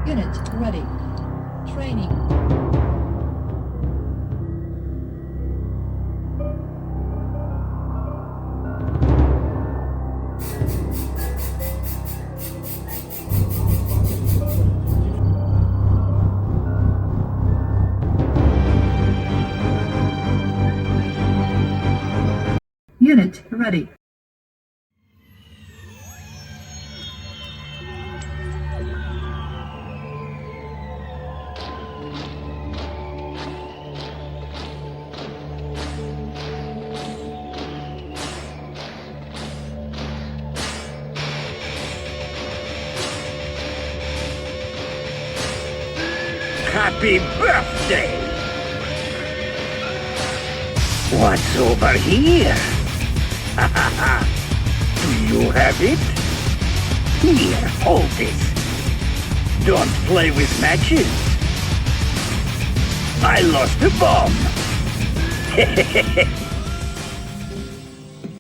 Unit ready. Training. Unit ready. Happy birthday! What's over here? Do you have it? Here, hold this. Don't play with matches. I lost a bomb.